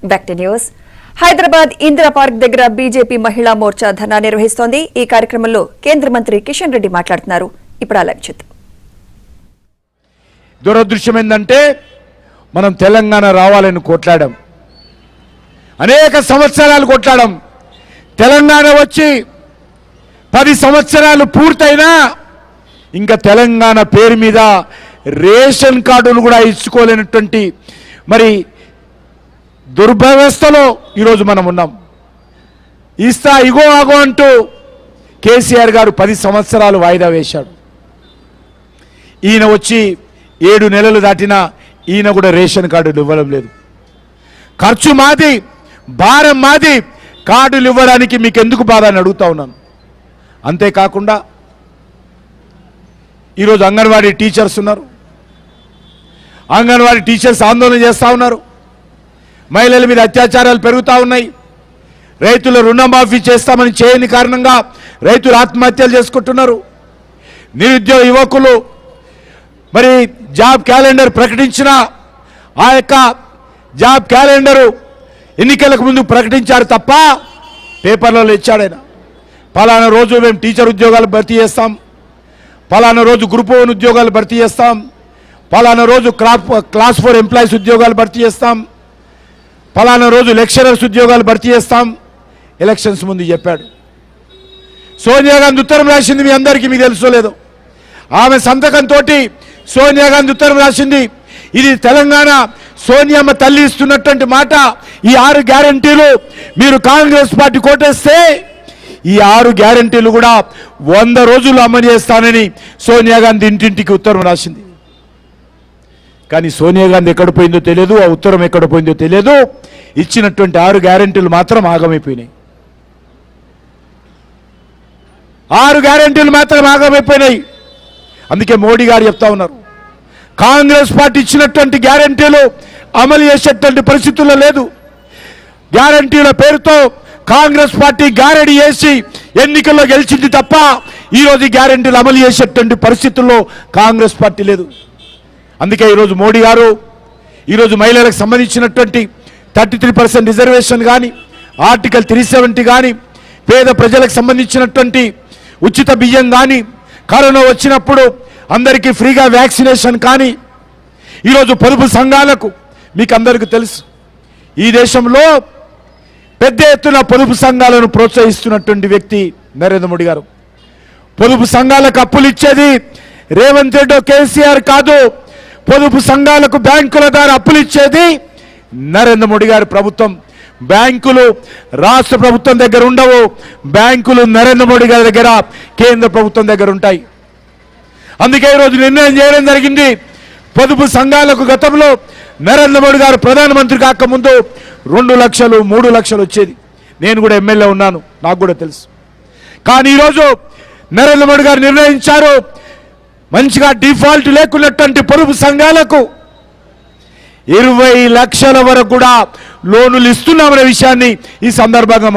Back to news. Hyderabad Indira park దగ్గర BJP మహిళా మోర్చా ధర్నా నిర్వహిస్తోంది. ఈ కార్యక్రమంలో కేంద్ర మంత్రి కిషన్ రెడ్డి మాట్లాడుతున్నారు. ఇప్పుడు లైవ్ చూద్దాం. దురదృష్టం ఏంటంటే మనం తెలంగాణ రావాలని కొట్లాడాం, అనేక సంవత్సరాలు కొట్లాడాం. తెలంగాణ వచ్చి 10 సంవత్సరాలు పూర్తయినా ఇంకా తెలంగాణ పేరు మీద రేషన్ కార్డులు కూడా ఇచ్చుకోలేనటువంటి మరి దుర్వ్యవస్థలో ఈరోజు మనం ఉన్నాం. ఇస్తా ఇగో ఆగో అంటూ కేసీఆర్ గారు 10 సంవత్సరాలు వాయిదా వేశాడు. ఈయన వచ్చి 7 నెలలు దాటినా ఈయన కూడా రేషన్ కార్డులు ఇవ్వడం లేదు. ఖర్చు మాది, భారం మాది, కార్డులు ఇవ్వడానికి మీకు ఎందుకు బాధ అని అడుగుతా ఉన్నాను. అంతేకాకుండా ఈరోజు అంగన్వాడీ టీచర్స్ ఉన్నారు. అంగన్వాడీ టీచర్స్ ఆందోళన చేస్తూ ఉన్నారు. మహిళల మీద అత్యాచారాలు పెరుగుతూ ఉన్నాయి. రైతుల రుణమాఫీ చేస్తామని చేయని కారణంగా రైతులు ఆత్మహత్యలు చేసుకుంటున్నారు. నిరుద్యోగ యువకులు మరి జాబ్ క్యాలెండర్ ప్రకటించిన ఆ యొక్క జాబ్ క్యాలెండరు ఎన్నికలకు ముందు ప్రకటించారు తప్ప పేపర్లలో ఇచ్చాడు ఆయన. పలానా రోజు మేము టీచర్ ఉద్యోగాలు భర్తీ చేస్తాం, పలానా రోజు గ్రూప్ 1 ఉద్యోగాలు భర్తీ చేస్తాం, పలానా రోజు క్లాస్ 4 ఎంప్లాయీస్ ఉద్యోగాలు భర్తీ చేస్తాం, పలానా రోజు లెక్చరర్స్ ఉద్యోగాలు భర్తీ చేస్తాం ఎలక్షన్స్ ముందు చెప్పాడు. సోనియా గాంధీ ఉత్తరం రాసింది, మీ అందరికీ మీకు తెలుసో లేదో. ఆమె సంతకంతో సోనియా గాంధీ ఉత్తరం రాసింది. ఇది తెలంగాణ సోనియమ్మ తల్లి ఇస్తున్నటువంటి మాట. ఈ 6 గ్యారంటీలు మీరు కాంగ్రెస్ పార్టీ కోటేస్తే ఈ 6 గ్యారంటీలు కూడా 100 రోజులు అమలు చేస్తానని సోనియా గాంధీ ఇంటింటికి ఉత్తరం రాసింది. కానీ సోనియా గాంధీ ఎక్కడ పోయిందో తెలియదు, ఆ ఉత్తరం ఎక్కడ పోయిందో తెలియదు. ఇచ్చినటువంటి 6 గ్యారంటీలు మాత్రం ఆగమైపోయినాయి. 6 గ్యారంటీలు మాత్రం ఆగమైపోయినాయి. అందుకే మోడీ గారు చెప్తా ఉన్నారు, కాంగ్రెస్ పార్టీ ఇచ్చినటువంటి గ్యారంటీలు అమలు చేసేటువంటి పరిస్థితుల్లో లేదు. గ్యారంటీల పేరుతో కాంగ్రెస్ పార్టీ గారడీ చేసి ఎన్నికల్లో గెలిచింది తప్ప ఈరోజు గ్యారంటీలు అమలు చేసేటువంటి పరిస్థితుల్లో కాంగ్రెస్ పార్టీ లేదు. అందుకే ఈరోజు మోడీ గారు ఈరోజు మహిళలకు సంబంధించినటువంటి 33% రిజర్వేషన్ కానీ, ఆర్టికల్ 370 కానీ, పేద ప్రజలకు సంబంధించినటువంటి ఉచిత బియ్యం కానీ, కరోనా వచ్చినప్పుడు అందరికీ ఫ్రీగా వ్యాక్సినేషన్ కానీ, ఈరోజు పొదుపు సంఘాలకు మీకు అందరికీ తెలుసు ఈ దేశంలో పెద్ద ఎత్తున పొదుపు సంఘాలను ప్రోత్సహిస్తున్నటువంటి వ్యక్తి నరేంద్ర మోడీ గారు. పొదుపు సంఘాలకు అప్పులు ఇచ్చేది రేవంత్ రెడ్డి కేసీఆర్ కాదు. పొదుపు సంఘాలకు బ్యాంకుల ద్వారా అప్పులు ఇచ్చేది నరేంద్ర మోడీ గారి ప్రభుత్వం. బ్యాంకులు రాష్ట్ర ప్రభుత్వం దగ్గర ఉండవు, బ్యాంకులు నరేంద్ర మోడీ గారి దగ్గర, కేంద్ర ప్రభుత్వం దగ్గర ఉంటాయి. అందుకే ఈరోజు నిర్ణయం చేయడం జరిగింది. పొదుపు సంఘాలకు గతంలో నరేంద్ర మోడీ గారు ప్రధానమంత్రి కాకముందు 2 లక్షలు 3 లక్షలు వచ్చేది. నేను కూడా ఎమ్మెల్యే ఉన్నాను, నాకు కూడా తెలుసు. కానీ ఈరోజు నరేంద్ర మోడీ గారు నిర్ణయించారు, మంచిగా డిఫాల్ట్ లేకున్నటువంటి పొదుపు సంఘాలకు 20 లక్షల వరకు కూడా లోనులు ఇస్తున్నామనే విషయాన్ని ఈ సందర్భంగా